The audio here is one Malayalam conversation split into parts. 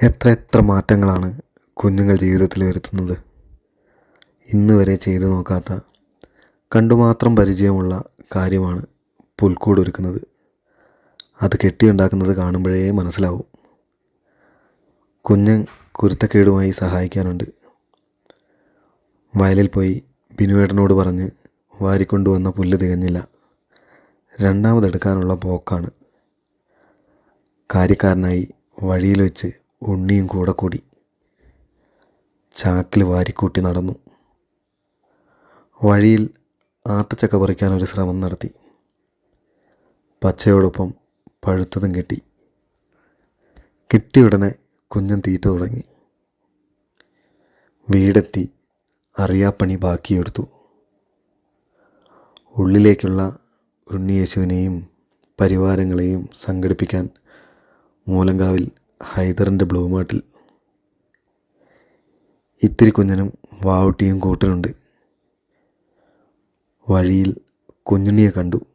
എത്ര എത്ര മാറ്റങ്ങളാണ് കുഞ്ഞുങ്ങൾ ജീവിതത്തിൽ വരുത്തുന്നത്. ഇന്ന് വരെ ചെയ്തു നോക്കാത്ത, കണ്ടുമാത്രം പരിചയമുള്ള കാര്യമാണ് പുൽക്കൂട് ഒരുക്കുന്നത്. അത് കെട്ടിയുണ്ടാക്കുന്നത് കാണുമ്പോഴേ മനസ്സിലാവും. കുഞ്ഞൻ കുരുത്തക്കേടുമായി സഹായിക്കാനുണ്ട്. വയലിൽ പോയി ബിനുവേട്ടനോട് പറഞ്ഞ് വാരിക്കൊണ്ടുവന്ന പുല്ല് തികഞ്ഞില്ല. രണ്ടാമതെടുക്കാനുള്ള പോക്കാണ്. കാര്യക്കാരനായി വഴിയിൽ വെച്ച് ഉണ്ണിയും കൂടെ കൂടി. ചാക്കിൽ വാരിക്കൂട്ടി നടന്നു. വഴിയിൽ ആത്തച്ചക്ക പറിക്കാനൊരു ശ്രമം നടത്തി. പച്ചയോടൊപ്പം പഴുത്തതും കിട്ടി. കിട്ടിയുടനെ കുഞ്ഞൻ തീറ്റ തുടങ്ങി. വീടെത്തി അറിയാപ്പണി ബാക്കിയെടുത്തു. ഉള്ളിലേക്കുള്ള ഉണ്ണിയേശുവിനെയും പരിവാരങ്ങളെയും സംഘടിപ്പിക്കാൻ മൂലങ്കാവിൽ ഹൈദറിൻ്റെ ബ്ലൂമാർട്ടിൽ. ഇത്തിരി കുഞ്ഞനും വാവുട്ടിയും കൂട്ടിനുണ്ട്. വഴിയിൽ കുഞ്ഞുണ്ണിയെ കണ്ടു.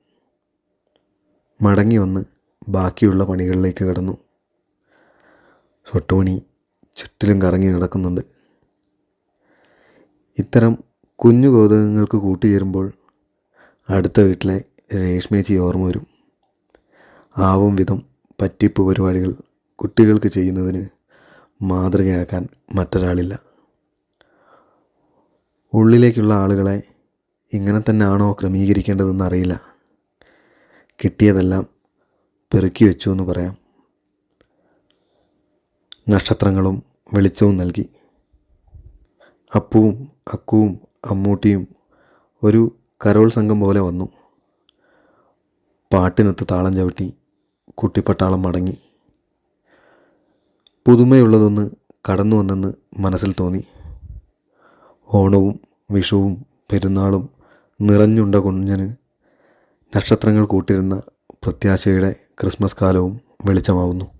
മടങ്ങി വന്ന് ബാക്കിയുള്ള പണികളിലേക്ക് കടന്നു. ചൊട്ടുമണി ചുറ്റിലും കറങ്ങി നടക്കുന്നുണ്ട്. ഇത്തരം കുഞ്ഞു കൗതുകങ്ങൾക്ക് കൂട്ടുചേരുമ്പോൾ അടുത്ത വീട്ടിലെ രേഷ്മേച്ചി ഓർമ്മ വരും. ആവും വിധം പറ്റിപ്പ് പരിപാടികൾ കുട്ടികൾക്ക് ചെയ്യുന്നതിന് മാതൃകയാക്കാൻ മറ്റൊരാളില്ല. ഉള്ളിലേക്കുള്ള ആളുകളെ ഇങ്ങനെ തന്നെയാണോ ക്രമീകരിക്കേണ്ടതെന്ന് അറിയില്ല. കിട്ടിയതെല്ലാം പെറുക്കി വെച്ചു എന്ന് പറയാം. നക്ഷത്രങ്ങളും വെളിച്ചവും നൽകി. അപ്പുവും അക്കുവും അമ്മൂട്ടിയും ഒരു കരോൾ സംഘം പോലെ വന്നു. പാട്ടിനൊത്ത് താളം ചവിട്ടി കുട്ടിപ്പട്ടാളം മടങ്ങി. പുതുമയുള്ളതൊന്ന് കടന്നു വന്നെന്ന് മനസ്സിൽ തോന്നി. ഓണവും വിഷുവും പെരുന്നാളും നിറഞ്ഞുണ്ട കുഞ്ഞന് നക്ഷത്രങ്ങൾ കൂട്ടിരുന്ന പ്രത്യാശയുടെ ക്രിസ്മസ് കാലവും വെളിച്ചമാവുന്നു.